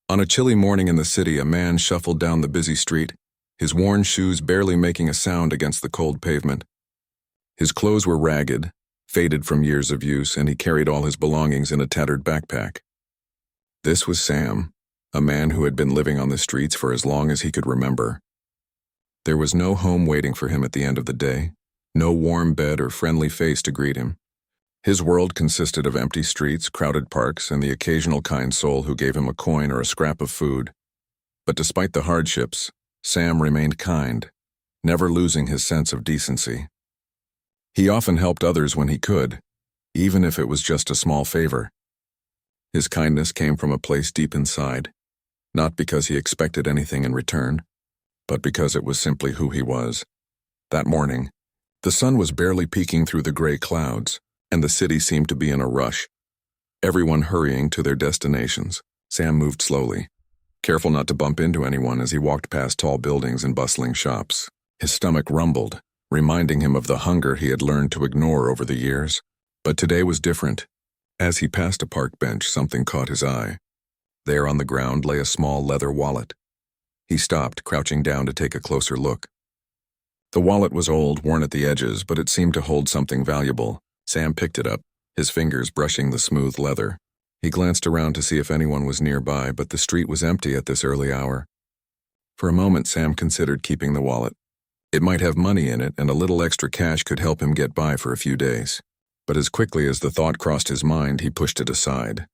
On a chilly morning in the city, a man shuffled down the busy street, his worn shoes barely making a sound against the cold pavement. His clothes were ragged, faded from years of use, and he carried all his belongings in a tattered backpack. This was Sam, a man who had been living on the streets for as long as he could remember. There was no home waiting for him at the end of the day, no warm bed or friendly face to greet him. His world consisted of empty streets, crowded parks, and the occasional kind soul who gave him a coin or a scrap of food. But despite the hardships, Sam remained kind, never losing his sense of decency. He often helped others when he could, even if it was just a small favor. His kindness came from a place deep inside, not because he expected anything in return, but because it was simply who he was. That morning, the sun was barely peeking through the gray clouds, and the city seemed to be in a rush. Everyone hurrying to their destinations. Sam moved slowly, careful not to bump into anyone as he walked past tall buildings and bustling shops. His stomach rumbled, reminding him of the hunger he had learned to ignore over the years. But today was different. As he passed a park bench, something caught his eye. There on the ground lay a small leather wallet. He stopped, crouching down to take a closer look. The wallet was old, worn at the edges, but it seemed to hold something valuable. Sam picked it up, his fingers brushing the smooth leather. He glanced around to see if anyone was nearby, but the street was empty at this early hour. For a moment, Sam considered keeping the wallet. It might have money in it, and a little extra cash could help him get by for a few days. But as quickly as the thought crossed his mind, he pushed it aside.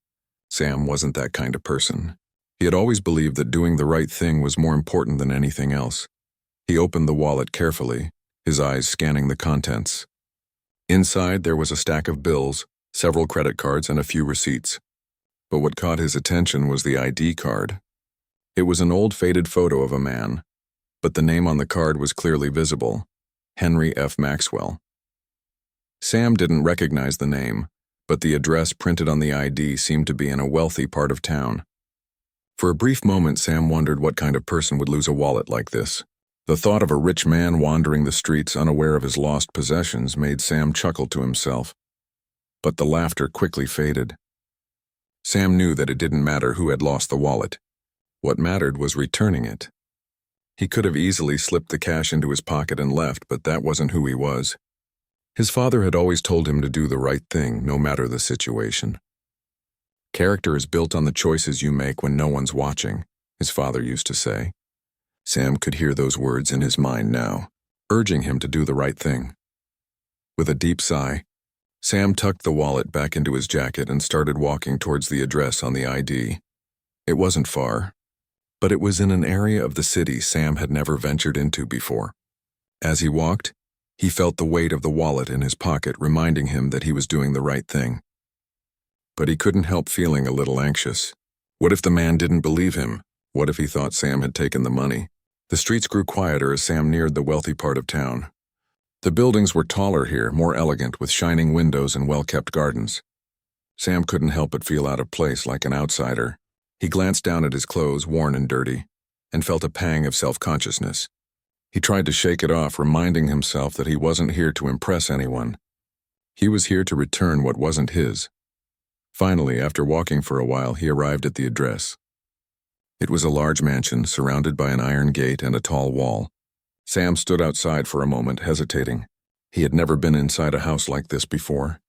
Sam wasn't that kind of person. He had always believed that doing the right thing was more important than anything else. He opened the wallet carefully, his eyes scanning the contents. Inside, there was a stack of bills, several credit cards, and a few receipts. But what caught his attention was the ID card. It was an old faded photo of a man, but the name on the card was clearly visible: Henry F. Maxwell. Sam didn't recognize the name, but the address printed on the ID seemed to be in a wealthy part of town. For a brief moment, Sam wondered what kind of person would lose a wallet like this. The thought of a rich man wandering the streets unaware of his lost possessions made Sam chuckle to himself. But the laughter quickly faded. Sam knew that it didn't matter who had lost the wallet. What mattered was returning it. He could have easily slipped the cash into his pocket and left, but that wasn't who he was. His father had always told him to do the right thing, no matter the situation. Character is built on the choices you make when no one's watching, his father used to say. Sam could hear those words in his mind now, urging him to do the right thing. With a deep sigh, Sam tucked the wallet back into his jacket and started walking towards the address on the ID. It wasn't far, but it was in an area of the city Sam had never ventured into before. As he walked, he felt the weight of the wallet in his pocket, reminding him that he was doing the right thing. But he couldn't help feeling a little anxious. What if the man didn't believe him? What if he thought Sam had taken the money? The streets grew quieter as Sam neared the wealthy part of town. The buildings were taller here, more elegant, with shining windows and well-kept gardens. Sam couldn't help but feel out of place, like an outsider. He glanced down at his clothes, worn and dirty, and felt a pang of self-consciousness. He tried to shake it off, reminding himself that he wasn't here to impress anyone. He was here to return what wasn't his. Finally, after walking for a while, he arrived at the address. It was a large mansion, surrounded by an iron gate and a tall wall. Sam stood outside for a moment, hesitating. He had never been inside a house like this before.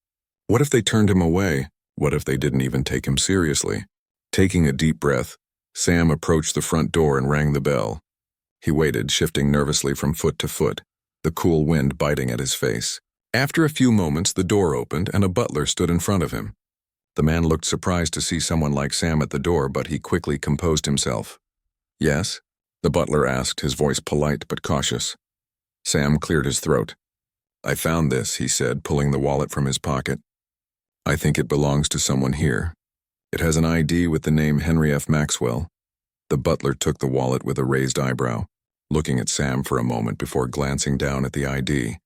What if they turned him away? What if they didn't even take him seriously? Taking a deep breath, Sam approached the front door and rang the bell. He waited, shifting nervously from foot to foot, the cool wind biting at his face. After a few moments, the door opened and a butler stood in front of him. The man looked surprised to see someone like Sam at the door, but he quickly composed himself. "Yes?" the butler asked, his voice polite but cautious. Sam cleared his throat. "I found this," he said, pulling the wallet from his pocket. "I think it belongs to someone here. It has an ID with the name Henry F. Maxwell." The butler took the wallet with a raised eyebrow, looking at Sam for a moment before glancing down at the ID.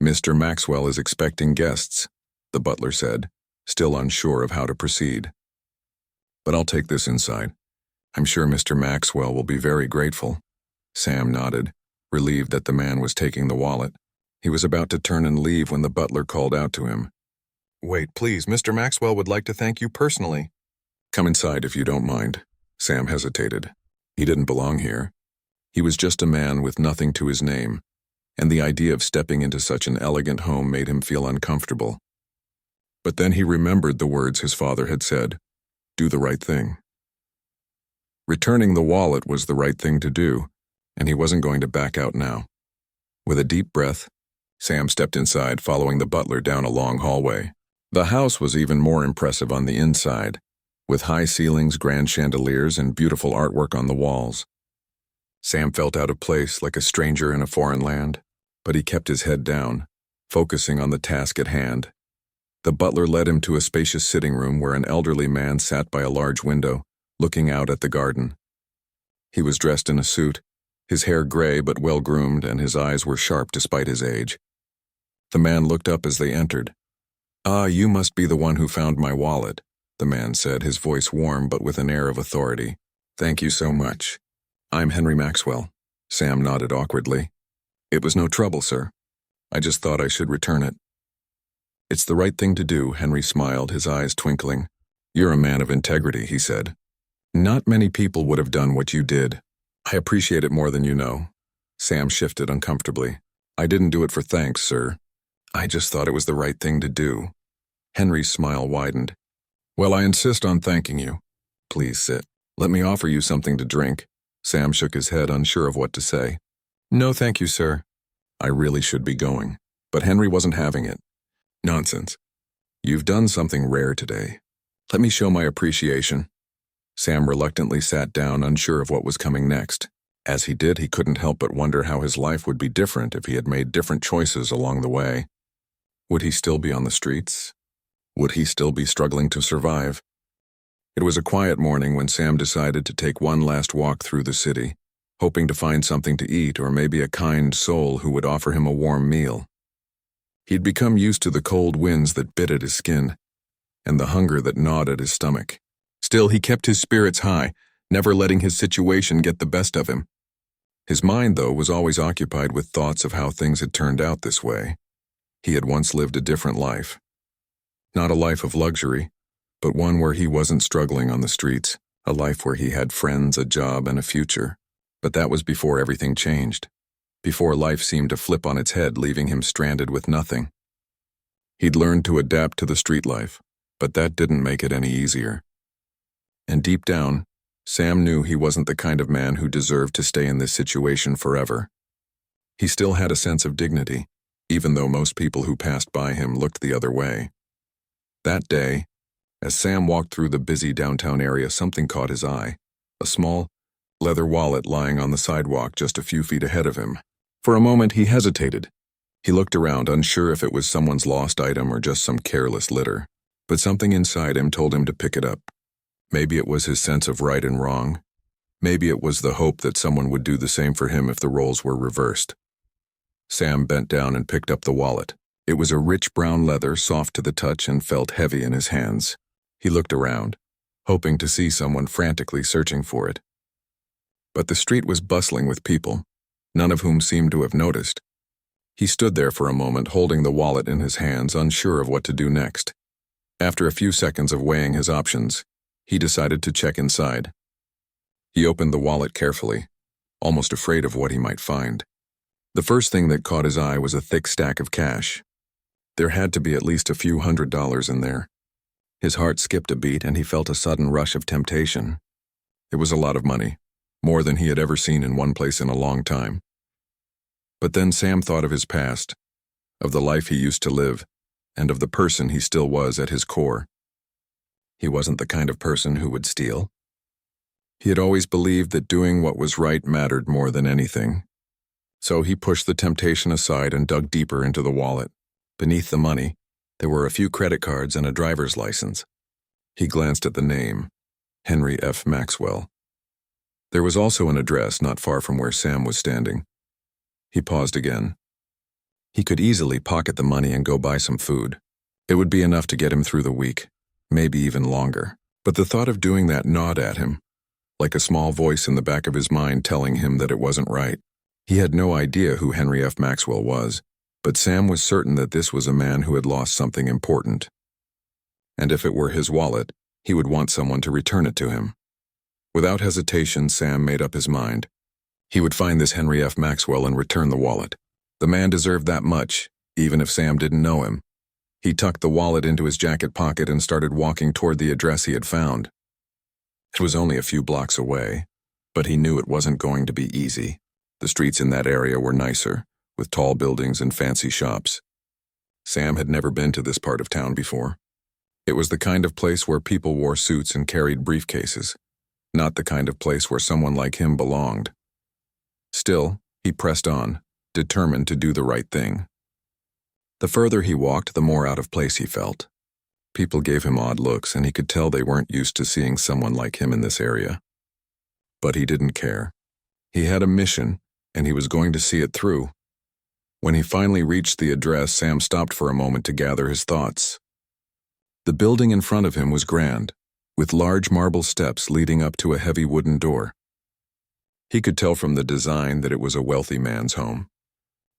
"Mr. Maxwell is expecting guests," the butler said, still unsure of how to proceed. "But I'll take this inside. I'm sure Mr. Maxwell will be very grateful." Sam nodded, relieved that the man was taking the wallet. He was about to turn and leave when the butler called out to him. "Wait, please, Mr. Maxwell would like to thank you personally." "Come inside if you don't mind." Sam hesitated. He didn't belong here. He was just a man with nothing to his name, and the idea of stepping into such an elegant home made him feel uncomfortable. But then he remembered the words his father had said, "Do the right thing." Returning the wallet was the right thing to do, and he wasn't going to back out now. With a deep breath, Sam stepped inside, following the butler down a long hallway. The house was even more impressive on the inside, with high ceilings, grand chandeliers, and beautiful artwork on the walls. Sam felt out of place, like a stranger in a foreign land, but he kept his head down, focusing on the task at hand. The butler led him to a spacious sitting room where an elderly man sat by a large window, looking out at the garden. He was dressed in a suit, his hair gray but well-groomed, and his eyes were sharp despite his age. The man looked up as they entered. "Ah, you must be the one who found my wallet," the man said, his voice warm but with an air of authority. "Thank you so much. I'm Henry Maxwell." Sam nodded awkwardly. "It was no trouble, sir. I just thought I should return it." "It's the right thing to do," Henry smiled, his eyes twinkling. "You're a man of integrity," he said. "Not many people would have done what you did. I appreciate it more than you know." Sam shifted uncomfortably. "I didn't do it for thanks, sir. I just thought it was the right thing to do." Henry's smile widened. "Well, I insist on thanking you. Please sit. Let me offer you something to drink." Sam shook his head, unsure of what to say. "No, thank you, sir. I really should be going." But Henry wasn't having it. "Nonsense. You've done something rare today. Let me show my appreciation." Sam reluctantly sat down, unsure of what was coming next. As he did, he couldn't help but wonder how his life would be different if he had made different choices along the way. Would he still be on the streets? Would he still be struggling to survive? It was a quiet morning when Sam decided to take one last walk through the city, hoping to find something to eat or maybe a kind soul who would offer him a warm meal. He'd become used to the cold winds that bit at his skin and the hunger that gnawed at his stomach. Still, he kept his spirits high, never letting his situation get the best of him. His mind, though, was always occupied with thoughts of how things had turned out this way. He had once lived a different life. Not a life of luxury, but one where he wasn't struggling on the streets, a life where he had friends, a job, and a future. But that was before everything changed, before life seemed to flip on its head, leaving him stranded with nothing. He'd learned to adapt to the street life, but that didn't make it any easier. And deep down, Sam knew he wasn't the kind of man who deserved to stay in this situation forever. He still had a sense of dignity, even though most people who passed by him looked the other way. That day, as Sam walked through the busy downtown area, something caught his eye, a small, leather wallet lying on the sidewalk just a few feet ahead of him. For a moment, he hesitated. He looked around, unsure if it was someone's lost item or just some careless litter. But something inside him told him to pick it up. Maybe it was his sense of right and wrong. Maybe it was the hope that someone would do the same for him if the roles were reversed. Sam bent down and picked up the wallet. It was a rich brown leather, soft to the touch, and felt heavy in his hands. He looked around, hoping to see someone frantically searching for it. But the street was bustling with people, none of whom seemed to have noticed. He stood there for a moment, holding the wallet in his hands, unsure of what to do next. After a few seconds of weighing his options, he decided to check inside. He opened the wallet carefully, almost afraid of what he might find. The first thing that caught his eye was a thick stack of cash. There had to be at least a few $100s in there. His heart skipped a beat and he felt a sudden rush of temptation. It was a lot of money, more than he had ever seen in one place in a long time. But then Sam thought of his past, of the life he used to live, and of the person he still was at his core. He wasn't the kind of person who would steal. He had always believed that doing what was right mattered more than anything. So he pushed the temptation aside and dug deeper into the wallet. Beneath the money, there were a few credit cards and a driver's license. He glanced at the name, Henry F. Maxwell. There was also an address not far from where Sam was standing. He paused again. He could easily pocket the money and go buy some food. It would be enough to get him through the week, maybe even longer. But the thought of doing that gnawed at him, like a small voice in the back of his mind telling him that it wasn't right. He had no idea who Henry F. Maxwell was, but Sam was certain that this was a man who had lost something important. And if it were his wallet, he would want someone to return it to him. Without hesitation, Sam made up his mind. He would find this Henry F. Maxwell and return the wallet. The man deserved that much, even if Sam didn't know him. He tucked the wallet into his jacket pocket and started walking toward the address he had found. It was only a few blocks away, but he knew it wasn't going to be easy. The streets in that area were nicer, with tall buildings and fancy shops. Sam had never been to this part of town before. It was the kind of place where people wore suits and carried briefcases, not the kind of place where someone like him belonged. Still, he pressed on, determined to do the right thing. The further he walked, the more out of place he felt. People gave him odd looks, and he could tell they weren't used to seeing someone like him in this area. But he didn't care. He had a mission, and he was going to see it through. When he finally reached the address, Sam stopped for a moment to gather his thoughts. The building in front of him was grand, with large marble steps leading up to a heavy wooden door. He could tell from the design that it was a wealthy man's home.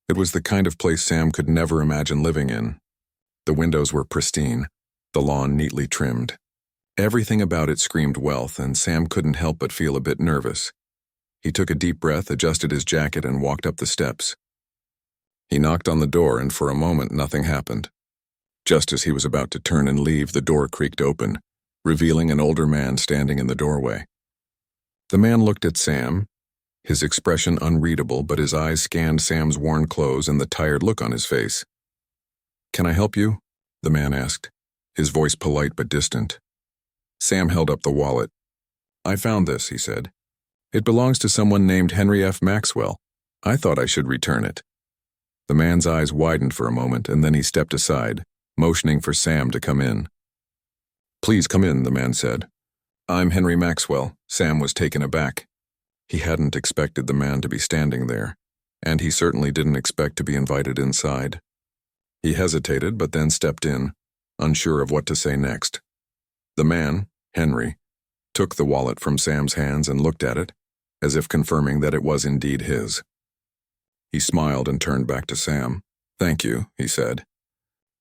It was the kind of place Sam could never imagine living in. The windows were pristine, the lawn neatly trimmed. Everything about it screamed wealth, and Sam couldn't help but feel a bit nervous. He took a deep breath, adjusted his jacket, and walked up the steps. He knocked on the door, and for a moment nothing happened. Just as he was about to turn and leave, the door creaked open, revealing an older man standing in the doorway. The man looked at Sam, his expression unreadable, but his eyes scanned Sam's worn clothes and the tired look on his face. "Can I help you?" the man asked, his voice polite but distant. Sam held up the wallet. "I found this," he said. "It belongs to someone named Henry F. Maxwell. I thought I should return it." The man's eyes widened for a moment, and then he stepped aside, motioning for Sam to come in. "Please come in," the man said. "I'm Henry Maxwell." Sam was taken aback. He hadn't expected the man to be standing there, and he certainly didn't expect to be invited inside. He hesitated, but then stepped in, unsure of what to say next. The man, Henry, took the wallet from Sam's hands and looked at it, as if confirming that it was indeed his. He smiled and turned back to Sam. "Thank you," he said.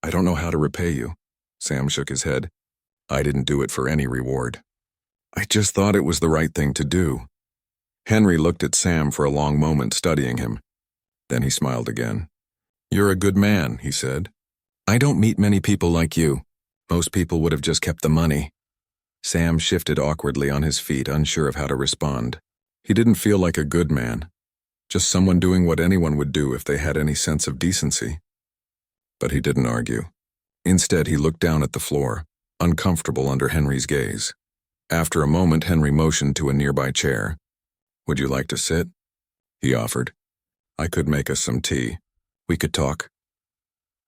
"I don't know how to repay you." Sam shook his head. "I didn't do it for any reward. I just thought it was the right thing to do." Henry looked at Sam for a long moment, studying him. Then he smiled again. "You're a good man," he said. "I don't meet many people like you. Most people would have just kept the money." Sam shifted awkwardly on his feet, unsure of how to respond. He didn't feel like a good man, just someone doing what anyone would do if they had any sense of decency. But he didn't argue. Instead, he looked down at the floor, uncomfortable under Henry's gaze. After a moment, Henry motioned to a nearby chair. "Would you like to sit?" he offered. "I could make us some tea. We could talk."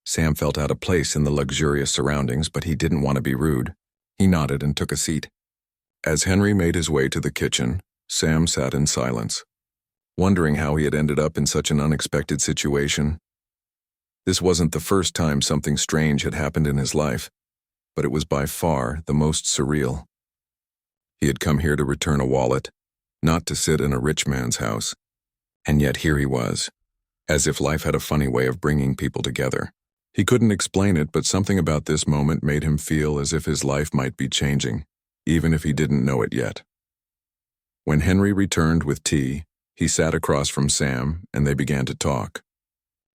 Sam felt out of place in the luxurious surroundings, but he didn't want to be rude. He nodded and took a seat. As Henry made his way to the kitchen, Sam sat in silence, wondering how he had ended up in such an unexpected situation. This wasn't the first time something strange had happened in his life, but it was by far the most surreal. He had come here to return a wallet, not to sit in a rich man's house. And yet here he was, as if life had a funny way of bringing people together. He couldn't explain it, but something about this moment made him feel as if his life might be changing, even if he didn't know it yet. When Henry returned with tea, he sat across from Sam, and they began to talk.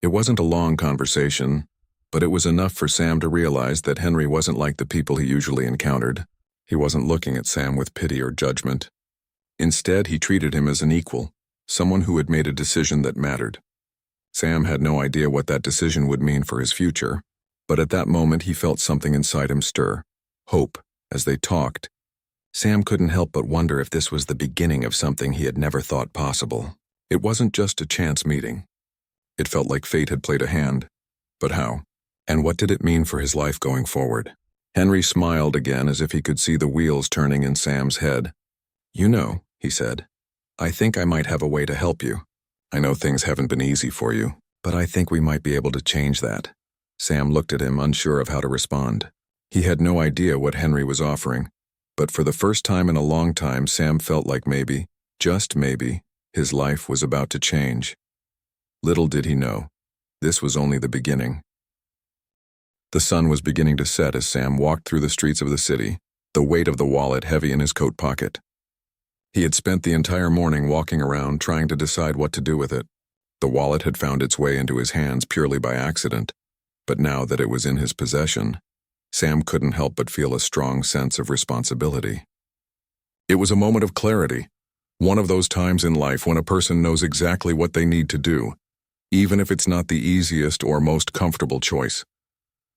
It wasn't a long conversation, but it was enough for Sam to realize that Henry wasn't like the people he usually encountered. He wasn't looking at Sam with pity or judgment. Instead, he treated him as an equal, someone who had made a decision that mattered. Sam had no idea what that decision would mean for his future, but at that moment he felt something inside him stir, hope, as they talked. Sam couldn't help but wonder if this was the beginning of something he had never thought possible. It wasn't just a chance meeting. It felt like fate had played a hand. But how? And what did it mean for his life going forward? Henry smiled again, as if he could see the wheels turning in Sam's head. "You know," he said, "I think I might have a way to help you. I know things haven't been easy for you, but I think we might be able to change that." Sam looked at him, unsure of how to respond. He had no idea what Henry was offering, but for the first time in a long time, Sam felt like maybe, just maybe, his life was about to change. Little did he know, this was only the beginning. The sun was beginning to set as Sam walked through the streets of the city, the weight of the wallet heavy in his coat pocket. He had spent the entire morning walking around trying to decide what to do with it. The wallet had found its way into his hands purely by accident, but now that it was in his possession, Sam couldn't help but feel a strong sense of responsibility. It was a moment of clarity, one of those times in life when a person knows exactly what they need to do, even if it's not the easiest or most comfortable choice.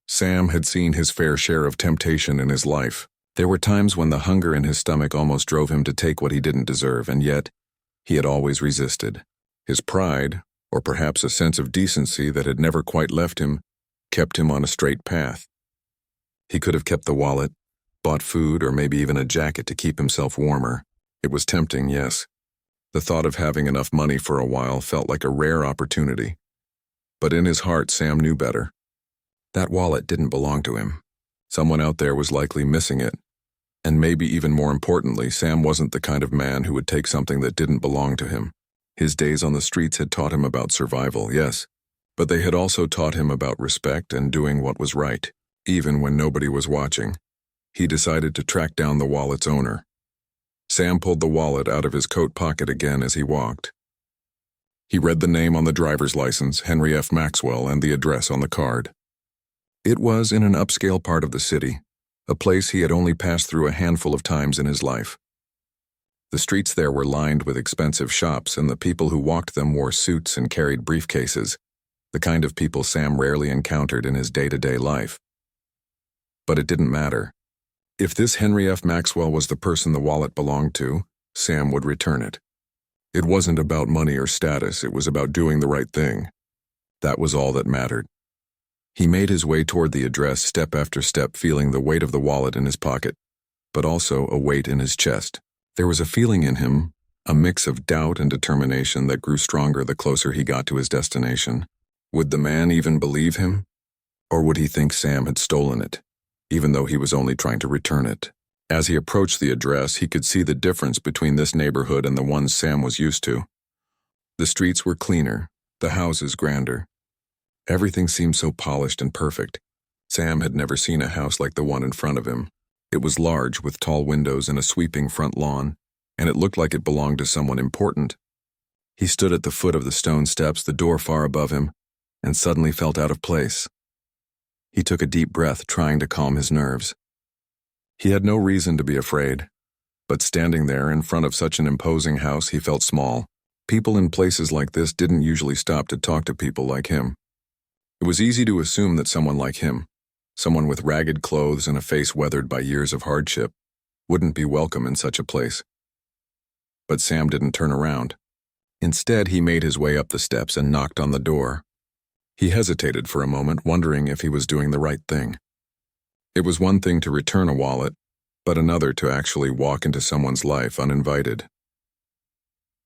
Sam had seen his fair share of temptation in his life. There were times when the hunger in his stomach almost drove him to take what he didn't deserve, and yet he had always resisted. His pride, or perhaps a sense of decency that had never quite left him, kept him on a straight path. He could have kept the wallet, bought food, or maybe even a jacket to keep himself warmer. It was tempting, yes. The thought of having enough money for a while felt like a rare opportunity. But in his heart, Sam knew better. That wallet didn't belong to him. Someone out there was likely missing it. And maybe even more importantly, Sam wasn't the kind of man who would take something that didn't belong to him. His days on the streets had taught him about survival, yes, but they had also taught him about respect and doing what was right, even when nobody was watching. He decided to track down the wallet's owner. Sam pulled the wallet out of his coat pocket again as he walked. He read the name on the driver's license, Henry F. Maxwell, and the address on the card. It was in an upscale part of the city, a place he had only passed through a handful of times in his life. The streets there were lined with expensive shops, and the people who walked them wore suits and carried briefcases, the kind of people Sam rarely encountered in his day-to-day life. But it didn't matter. If this Henry F. Maxwell was the person the wallet belonged to, Sam would return it. It wasn't about money or status, it was about doing the right thing. That was all that mattered. He made his way toward the address step after step, feeling the weight of the wallet in his pocket, but also a weight in his chest. There was a feeling in him, a mix of doubt and determination that grew stronger the closer he got to his destination. Would the man even believe him? Or would he think Sam had stolen it, even though he was only trying to return it? As he approached the address, he could see the difference between this neighborhood and the ones Sam was used to. The streets were cleaner, the houses grander. Everything seemed so polished and perfect. Sam had never seen a house like the one in front of him. It was large, with tall windows and a sweeping front lawn, and it looked like it belonged to someone important. He stood at the foot of the stone steps, the door far above him, and suddenly felt out of place. He took a deep breath, trying to calm his nerves. He had no reason to be afraid, but standing there in front of such an imposing house, he felt small. People in places like this didn't usually stop to talk to people like him. It was easy to assume that someone like him, someone with ragged clothes and a face weathered by years of hardship, wouldn't be welcome in such a place. But Sam didn't turn around. Instead, he made his way up the steps and knocked on the door. He hesitated for a moment, wondering if he was doing the right thing. It was one thing to return a wallet, but another to actually walk into someone's life uninvited.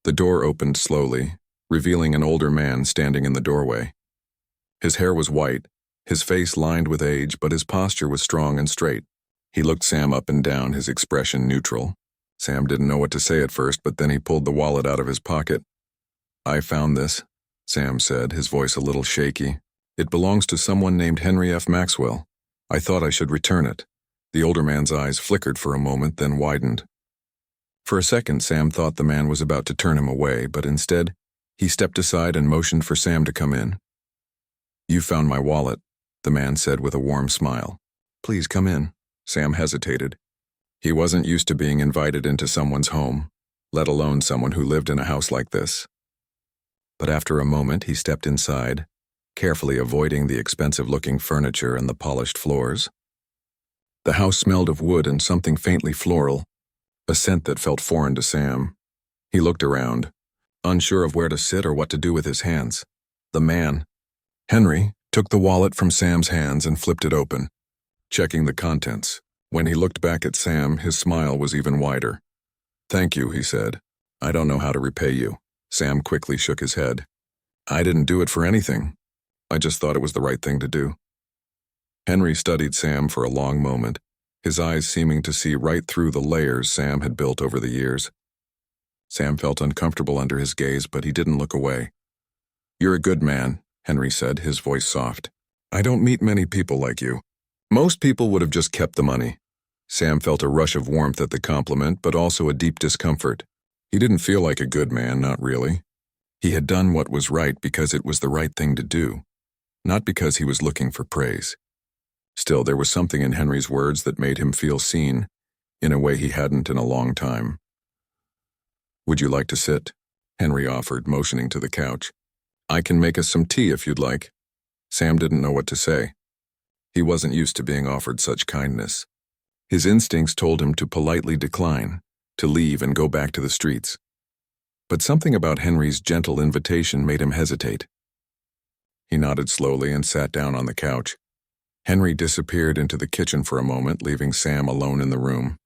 The door opened slowly, revealing an older man standing in the doorway. His hair was white, his face lined with age, but his posture was strong and straight. He looked Sam up and down, his expression neutral. Sam didn't know what to say at first, but then he pulled the wallet out of his pocket. "I found this," Sam said, his voice a little shaky. "It belongs to someone named Henry F. Maxwell. I thought I should return it." The older man's eyes flickered for a moment, then widened. For a second, Sam thought the man was about to turn him away, but instead, he stepped aside and motioned for Sam to come in. "You found my wallet," the man said with a warm smile. "Please come in." Sam hesitated. He wasn't used to being invited into someone's home, let alone someone who lived in a house like this. But after a moment, he stepped inside, carefully avoiding the expensive-looking furniture and the polished floors. The house smelled of wood and something faintly floral, a scent that felt foreign to Sam. He looked around, unsure of where to sit or what to do with his hands. The man, Henry, took the wallet from Sam's hands and flipped it open, checking the contents. When he looked back at Sam, his smile was even wider. "Thank you," he said. "I don't know how to repay you." Sam quickly shook his head. "I didn't do it for anything. I just thought it was the right thing to do." Henry studied Sam for a long moment, his eyes seeming to see right through the layers Sam had built over the years. Sam felt uncomfortable under his gaze, but he didn't look away. "You're a good man," Henry said, his voice soft. "I don't meet many people like you. Most people would have just kept the money." Sam felt a rush of warmth at the compliment, but also a deep discomfort. He didn't feel like a good man, not really. He had done what was right because it was the right thing to do, not because he was looking for praise. Still, there was something in Henry's words that made him feel seen, in a way he hadn't in a long time. "Would you like to sit?" Henry offered, motioning to the couch. "I can make us some tea if you'd like." Sam didn't know what to say. He wasn't used to being offered such kindness. His instincts told him to politely decline, to leave and go back to the streets. But something about Henry's gentle invitation made him hesitate. He nodded slowly and sat down on the couch. Henry disappeared into the kitchen for a moment, leaving Sam alone in the room.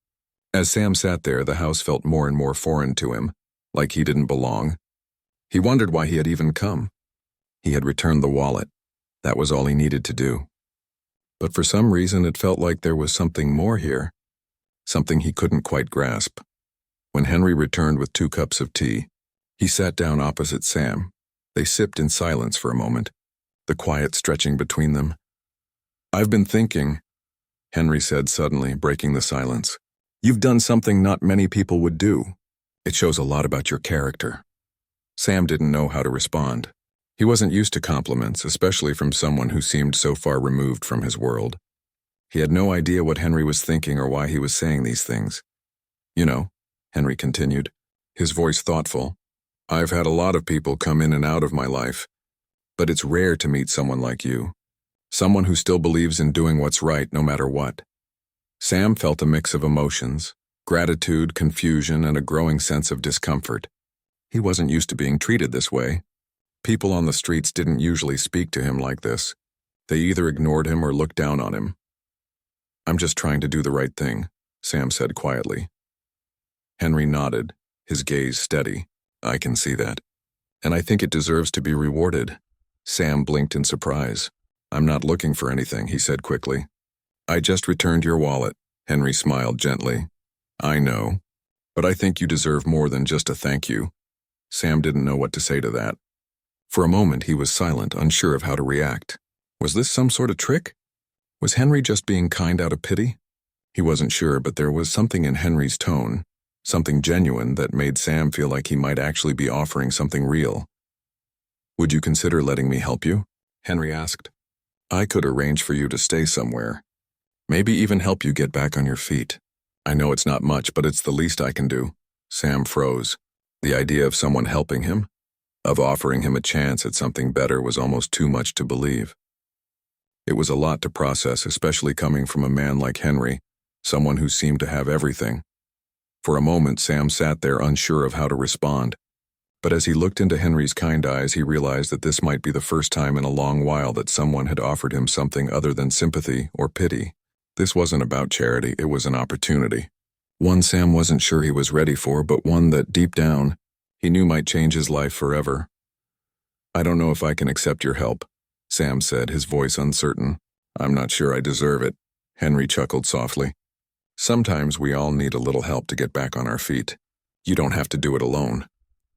As Sam sat there, the house felt more and more foreign to him, like he didn't belong. He wondered why he had even come. He had returned the wallet. That was all he needed to do. But for some reason, it felt like there was something more here, something he couldn't quite grasp. When Henry returned with 2 cups of tea, he sat down opposite Sam. They sipped in silence for a moment, the quiet stretching between them. "I've been thinking," Henry said suddenly, breaking the silence. "You've done something not many people would do. It shows a lot about your character." Sam didn't know how to respond. He wasn't used to compliments, especially from someone who seemed so far removed from his world. He had no idea what Henry was thinking or why he was saying these things. "You know," Henry continued, his voice thoughtful, "I've had a lot of people come in and out of my life, but it's rare to meet someone like you. Someone who still believes in doing what's right no matter what." Sam felt a mix of emotions, gratitude, confusion, and a growing sense of discomfort. He wasn't used to being treated this way. People on the streets didn't usually speak to him like this. They either ignored him or looked down on him. "I'm just trying to do the right thing," Sam said quietly. Henry nodded, his gaze steady. "I can see that. And I think it deserves to be rewarded." Sam blinked in surprise. "I'm not looking for anything," he said quickly. "I just returned your wallet," Henry smiled gently. "I know, but I think you deserve more than just a thank you." Sam didn't know what to say to that. For a moment he was silent, unsure of how to react. Was this some sort of trick? Was Henry just being kind out of pity? He wasn't sure, but there was something in Henry's tone, something genuine that made Sam feel like he might actually be offering something real. "Would you consider letting me help you?" Henry asked. "I could arrange for you to stay somewhere. Maybe even help you get back on your feet. I know it's not much, but it's the least I can do." Sam froze. The idea of someone helping him, of offering him a chance at something better, was almost too much to believe. It was a lot to process, especially coming from a man like Henry, someone who seemed to have everything. For a moment, Sam sat there unsure of how to respond. But as he looked into Henry's kind eyes, he realized that this might be the first time in a long while that someone had offered him something other than sympathy or pity. This wasn't about charity, it was an opportunity. One Sam wasn't sure he was ready for, but one that, deep down, he knew might change his life forever. "I don't know if I can accept your help," Sam said, his voice uncertain. "I'm not sure I deserve it," Henry chuckled softly. "Sometimes we all need a little help to get back on our feet. You don't have to do it alone."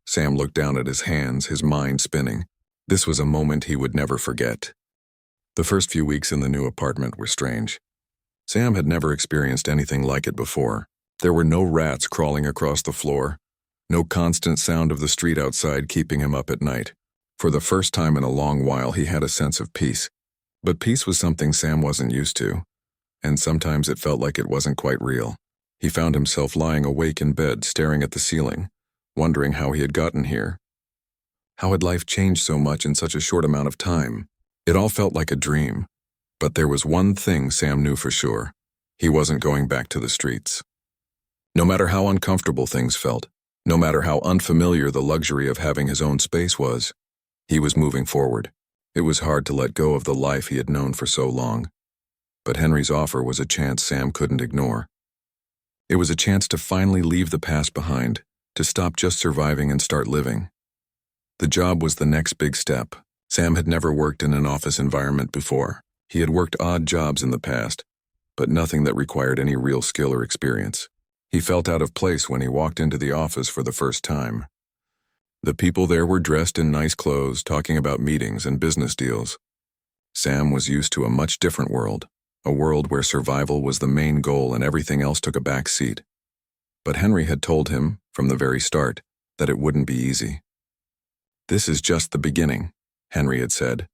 Sam looked down at his hands, his mind spinning. This was a moment he would never forget. The first few weeks in the new apartment were strange. Sam had never experienced anything like it before. There were no rats crawling across the floor, no constant sound of the street outside keeping him up at night. For the first time in a long while, he had a sense of peace. But peace was something Sam wasn't used to, and sometimes it felt like it wasn't quite real. He found himself lying awake in bed, staring at the ceiling, wondering how he had gotten here. How had life changed so much in such a short amount of time? It all felt like a dream. But there was one thing Sam knew for sure. He wasn't going back to the streets. No matter how uncomfortable things felt, no matter how unfamiliar the luxury of having his own space was, he was moving forward. It was hard to let go of the life he had known for so long. But Henry's offer was a chance Sam couldn't ignore. It was a chance to finally leave the past behind, to stop just surviving and start living. The job was the next big step. Sam had never worked in an office environment before. He had worked odd jobs in the past, but nothing that required any real skill or experience. He felt out of place when he walked into the office for the first time. The people there were dressed in nice clothes, talking about meetings and business deals. Sam was used to a much different world, a world where survival was the main goal and everything else took a back seat. But Henry had told him, from the very start, that it wouldn't be easy. "This is just the beginning," Henry had said.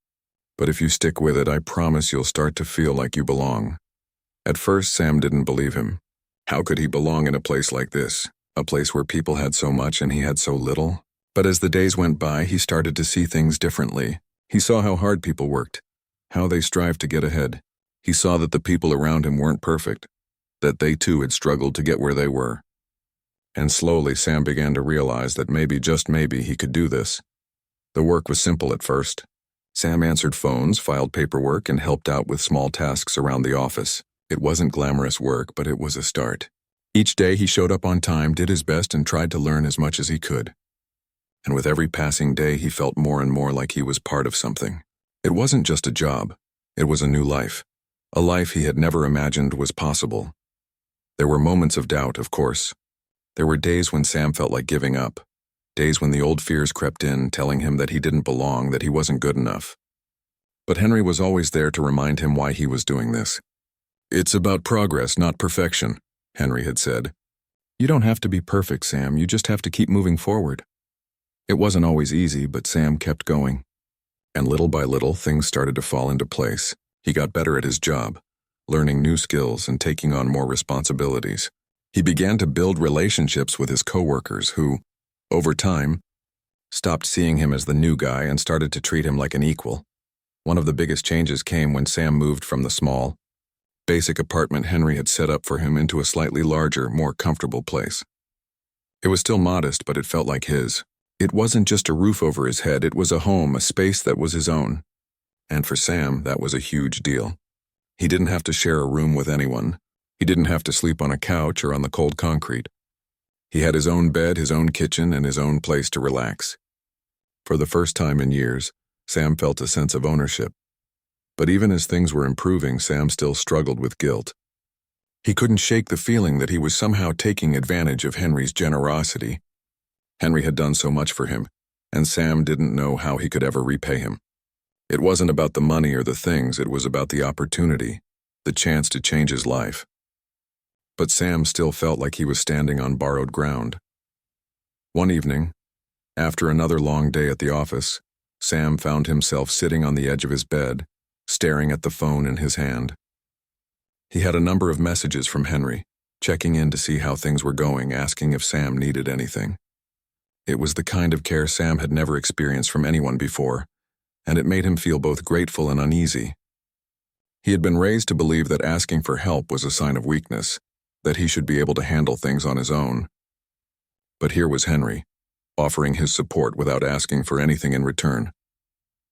"But if you stick with it, I promise you'll start to feel like you belong." At first, Sam didn't believe him. How could he belong in a place like this? A place where people had so much and he had so little? But as the days went by, he started to see things differently. He saw how hard people worked, how they strived to get ahead. He saw that the people around him weren't perfect, that they too had struggled to get where they were. And slowly, Sam began to realize that maybe, just maybe, he could do this. The work was simple at first. Sam answered phones, filed paperwork, and helped out with small tasks around the office. It wasn't glamorous work, but it was a start. Each day he showed up on time, did his best, and tried to learn as much as he could. And with every passing day, he felt more and more like he was part of something. It wasn't just a job. It was a new life. A life he had never imagined was possible. There were moments of doubt, of course. There were days when Sam felt like giving up. Days when the old fears crept in, telling him that he didn't belong, that he wasn't good enough. But Henry was always there to remind him why he was doing this. "It's about progress, not perfection," Henry had said. "You don't have to be perfect, Sam. You just have to keep moving forward." It wasn't always easy, but Sam kept going. And little by little, things started to fall into place. He got better at his job, learning new skills and taking on more responsibilities. He began to build relationships with his coworkers who, over time, stopped seeing him as the new guy and started to treat him like an equal. One of the biggest changes came when Sam moved from the small, basic apartment Henry had set up for him into a slightly larger, more comfortable place. It was still modest, but it felt like his. It wasn't just a roof over his head, it was a home, a space that was his own. And for Sam, that was a huge deal. He didn't have to share a room with anyone. He didn't have to sleep on a couch or on the cold concrete. He had his own bed, his own kitchen, and his own place to relax. For the first time in years, Sam felt a sense of ownership. But even as things were improving, Sam still struggled with guilt. He couldn't shake the feeling that he was somehow taking advantage of Henry's generosity. Henry had done so much for him, and Sam didn't know how he could ever repay him. It wasn't about the money or the things, it was about the opportunity, the chance to change his life. But Sam still felt like he was standing on borrowed ground. One evening, after another long day at the office, Sam found himself sitting on the edge of his bed, staring at the phone in his hand. He had a number of messages from Henry, checking in to see how things were going, asking if Sam needed anything. It was the kind of care Sam had never experienced from anyone before, and it made him feel both grateful and uneasy. He had been raised to believe that asking for help was a sign of weakness, that he should be able to handle things on his own. But here was Henry, offering his support without asking for anything in return.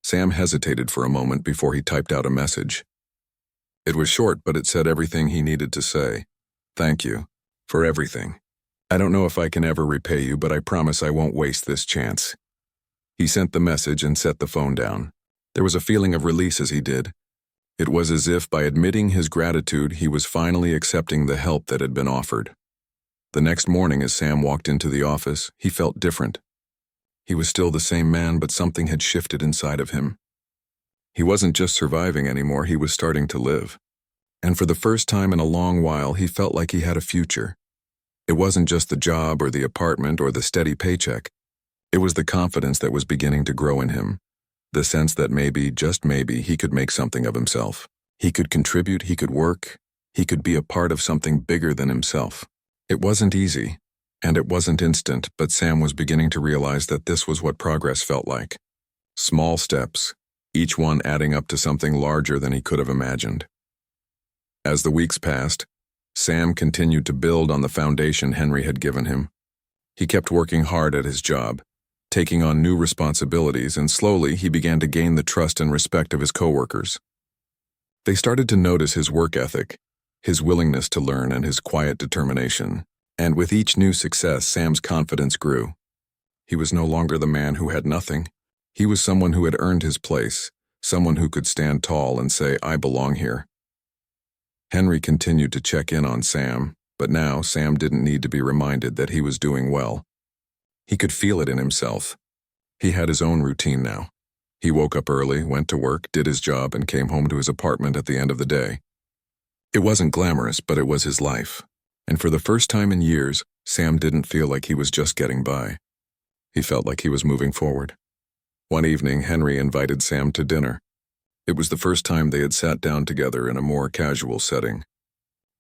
Sam hesitated for a moment before he typed out a message. It was short, but it said everything he needed to say. "Thank you for everything. I don't know if I can ever repay you, but I promise I won't waste this chance." He sent the message and set the phone down. There was a feeling of release as he did. It was as if, by admitting his gratitude, he was finally accepting the help that had been offered. The next morning, as Sam walked into the office, he felt different. He was still the same man, but something had shifted inside of him. He wasn't just surviving anymore, he was starting to live. And for the first time in a long while, he felt like he had a future. It wasn't just the job or the apartment or the steady paycheck. It was the confidence that was beginning to grow in him. The sense that maybe, just maybe, he could make something of himself. He could contribute, he could work, he could be a part of something bigger than himself. It wasn't easy, and it wasn't instant, but Sam was beginning to realize that this was what progress felt like. Small steps, each one adding up to something larger than he could have imagined. As the weeks passed, Sam continued to build on the foundation Henry had given him. He kept working hard at his job, taking on new responsibilities, and slowly he began to gain the trust and respect of his coworkers. They started to notice his work ethic, his willingness to learn, and his quiet determination. And with each new success, Sam's confidence grew. He was no longer the man who had nothing. He was someone who had earned his place, someone who could stand tall and say, "I belong here." Henry continued to check in on Sam, but now Sam didn't need to be reminded that he was doing well. He could feel it in himself. He had his own routine now. He woke up early, went to work, did his job, and came home to his apartment at the end of the day. It wasn't glamorous, but it was his life. And for the first time in years, Sam didn't feel like he was just getting by. He felt like he was moving forward. One evening, Henry invited Sam to dinner. It was the first time they had sat down together in a more casual setting.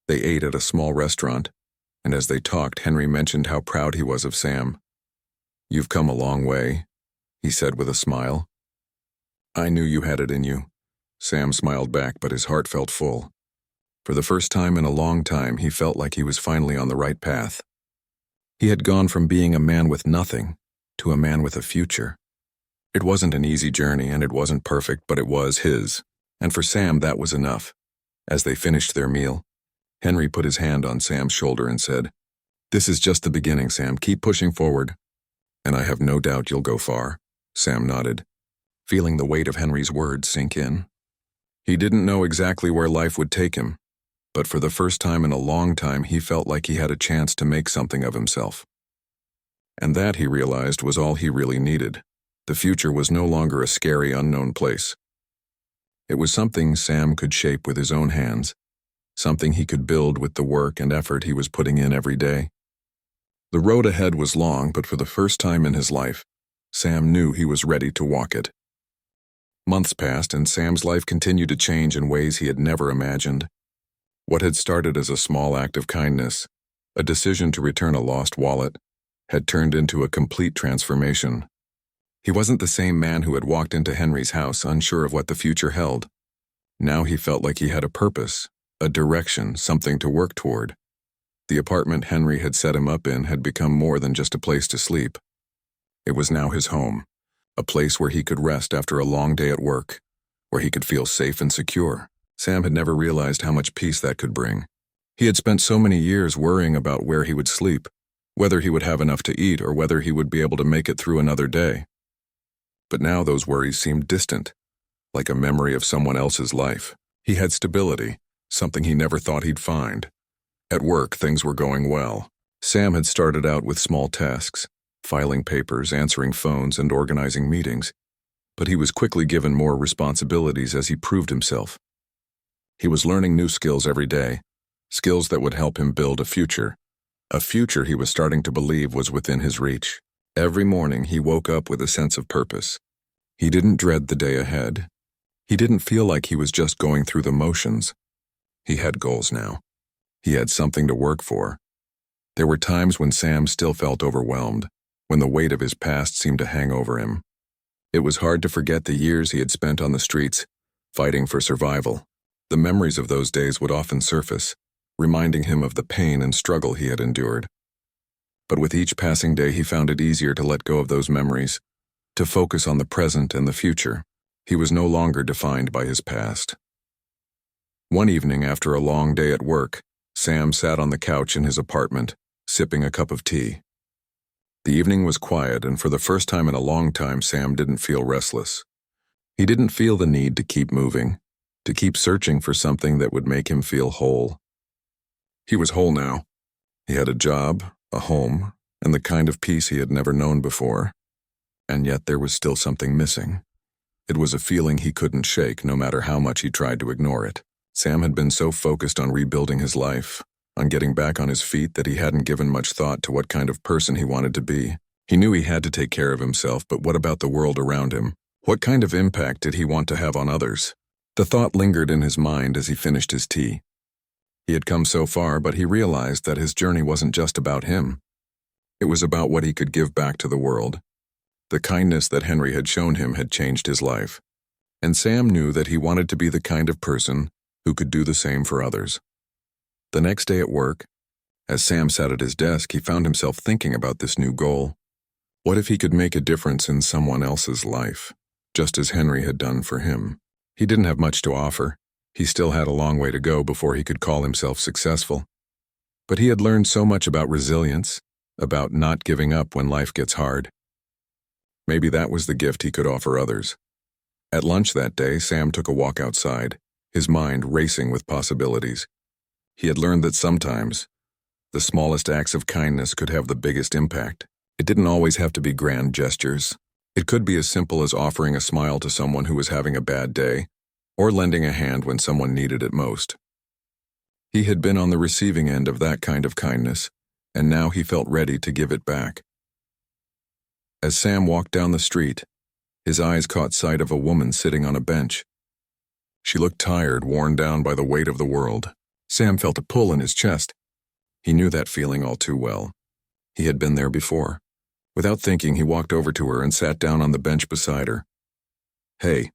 They ate at a small restaurant, and as they talked, Henry mentioned how proud he was of Sam. "You've come a long way," he said with a smile. "I knew you had it in you." Sam smiled back, but his heart felt full. For the first time in a long time, he felt like he was finally on the right path. He had gone from being a man with nothing to a man with a future. It wasn't an easy journey, and it wasn't perfect, but it was his. And for Sam, that was enough. As they finished their meal, Henry put his hand on Sam's shoulder and said, "This is just the beginning, Sam. Keep pushing forward. And I have no doubt you'll go far." Sam nodded, feeling the weight of Henry's words sink in. He didn't know exactly where life would take him, but for the first time in a long time, he felt like he had a chance to make something of himself. And that, he realized, was all he really needed. The future was no longer a scary, unknown place. It was something Sam could shape with his own hands, something he could build with the work and effort he was putting in every day. The road ahead was long, but for the first time in his life, Sam knew he was ready to walk it. Months passed, and Sam's life continued to change in ways he had never imagined. What had started as a small act of kindness, a decision to return a lost wallet, had turned into a complete transformation. He wasn't the same man who had walked into Henry's house unsure of what the future held. Now he felt like he had a purpose, a direction, something to work toward. The apartment Henry had set him up in had become more than just a place to sleep. It was now his home, a place where he could rest after a long day at work, where he could feel safe and secure. Sam had never realized how much peace that could bring. He had spent so many years worrying about where he would sleep, whether he would have enough to eat or whether he would be able to make it through another day. But now those worries seemed distant, like a memory of someone else's life. He had stability, something he never thought he'd find. At work, things were going well. Sam had started out with small tasks, filing papers, answering phones, and organizing meetings. But he was quickly given more responsibilities as he proved himself. He was learning new skills every day, skills that would help him build a future he was starting to believe was within his reach. Every morning he woke up with a sense of purpose. He didn't dread the day ahead. He didn't feel like he was just going through the motions. He had goals now. He had something to work for. There were times when Sam still felt overwhelmed, when the weight of his past seemed to hang over him. It was hard to forget the years he had spent on the streets, fighting for survival. The memories of those days would often surface, reminding him of the pain and struggle he had endured. But with each passing day, he found it easier to let go of those memories, to focus on the present and the future. He was no longer defined by his past. One evening, after a long day at work, Sam sat on the couch in his apartment, sipping a cup of tea. The evening was quiet, and for the first time in a long time, Sam didn't feel restless. He didn't feel the need to keep moving, to keep searching for something that would make him feel whole. He was whole now. He had a job, a home, and the kind of peace he had never known before. And yet there was still something missing. It was a feeling he couldn't shake, no matter how much he tried to ignore it. Sam had been so focused on rebuilding his life, on getting back on his feet, that he hadn't given much thought to what kind of person he wanted to be. He knew he had to take care of himself, but what about the world around him? What kind of impact did he want to have on others? The thought lingered in his mind as he finished his tea. He had come so far, but he realized that his journey wasn't just about him. It was about what he could give back to the world. The kindness that Henry had shown him had changed his life. And Sam knew that he wanted to be the kind of person who could do the same for others. The next day at work, as Sam sat at his desk, he found himself thinking about this new goal. What if he could make a difference in someone else's life, just as Henry had done for him? He didn't have much to offer. He still had a long way to go before he could call himself successful. But he had learned so much about resilience, about not giving up when life gets hard. Maybe that was the gift he could offer others. At lunch that day, Sam took a walk outside, his mind racing with possibilities. He had learned that sometimes the smallest acts of kindness could have the biggest impact. It didn't always have to be grand gestures. It could be as simple as offering a smile to someone who was having a bad day, or lending a hand when someone needed it most. He had been on the receiving end of that kind of kindness, and now he felt ready to give it back. As Sam walked down the street, his eyes caught sight of a woman sitting on a bench. She looked tired, worn down by the weight of the world. Sam felt a pull in his chest. He knew that feeling all too well. He had been there before. Without thinking, he walked over to her and sat down on the bench beside her. "Hey,"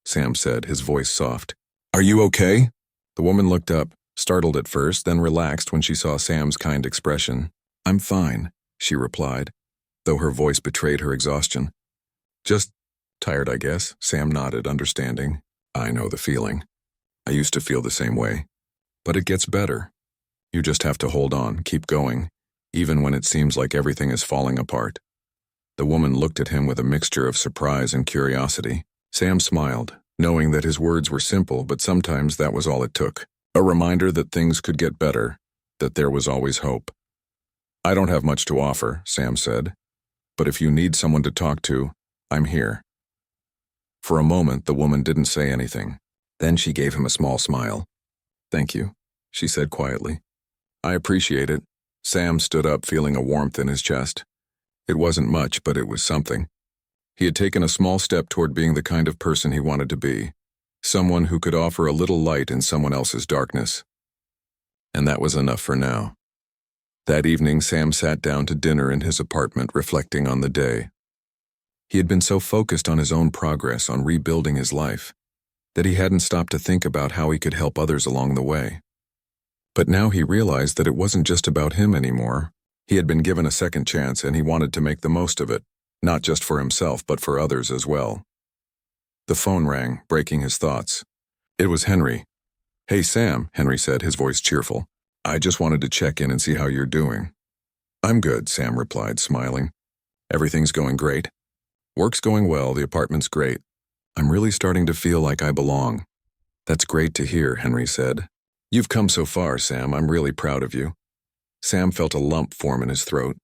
Sam said, his voice soft. "Are you okay?" The woman looked up, startled at first, then relaxed when she saw Sam's kind expression. "I'm fine," she replied, though her voice betrayed her exhaustion. "Just tired, I guess," Sam nodded, understanding. "I know the feeling. I used to feel the same way. But it gets better. You just have to hold on, keep going, even when it seems like everything is falling apart." The woman looked at him with a mixture of surprise and curiosity. Sam smiled, knowing that his words were simple, but sometimes that was all it took. A reminder that things could get better, that there was always hope. "I don't have much to offer," Sam said, "but if you need someone to talk to, I'm here." For a moment, the woman didn't say anything. Then she gave him a small smile. "Thank you," she said quietly. "I appreciate it." Sam stood up, feeling a warmth in his chest. It wasn't much, but it was something. He had taken a small step toward being the kind of person he wanted to be, someone who could offer a little light in someone else's darkness. And that was enough for now. That evening, Sam sat down to dinner in his apartment, reflecting on the day. He had been so focused on his own progress, on rebuilding his life, that he hadn't stopped to think about how he could help others along the way. But now he realized that it wasn't just about him anymore. He had been given a second chance, and he wanted to make the most of it, not just for himself, but for others as well. The phone rang, breaking his thoughts. It was Henry. "Hey, Sam," Henry said, his voice cheerful. "I just wanted to check in and see how you're doing." "I'm good," Sam replied, smiling. "Everything's going great. Work's going well, the apartment's great. I'm really starting to feel like I belong." "That's great to hear," Henry said. "You've come so far, Sam. I'm really proud of you." Sam felt a lump form in his throat.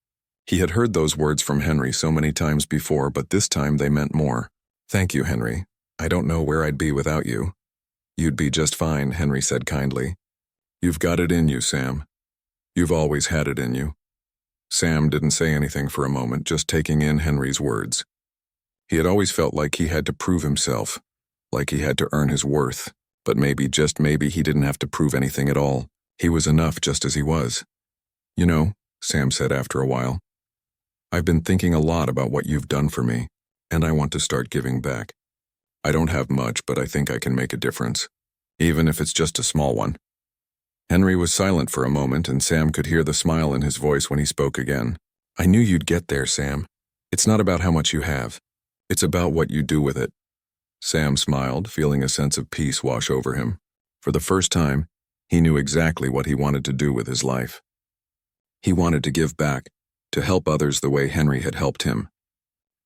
He had heard those words from Henry so many times before, but this time they meant more. "Thank you, Henry. I don't know where I'd be without you." "You'd be just fine," Henry said kindly. "You've got it in you, Sam. You've always had it in you." Sam didn't say anything for a moment, just taking in Henry's words. He had always felt like he had to prove himself, like he had to earn his worth, but maybe, just maybe, he didn't have to prove anything at all. He was enough just as he was. "You know," Sam said after a while, "I've been thinking a lot about what you've done for me, and I want to start giving back. I don't have much, but I think I can make a difference, even if it's just a small one." Henry was silent for a moment, and Sam could hear the smile in his voice when he spoke again. "I knew you'd get there, Sam. It's not about how much you have. It's about what you do with it." Sam smiled, feeling a sense of peace wash over him. For the first time, he knew exactly what he wanted to do with his life. He wanted to give back, to help others the way Henry had helped him.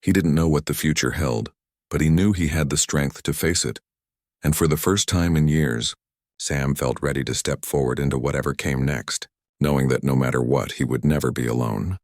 He didn't know what the future held, but he knew he had the strength to face it. And for the first time in years, Sam felt ready to step forward into whatever came next, knowing that no matter what, he would never be alone.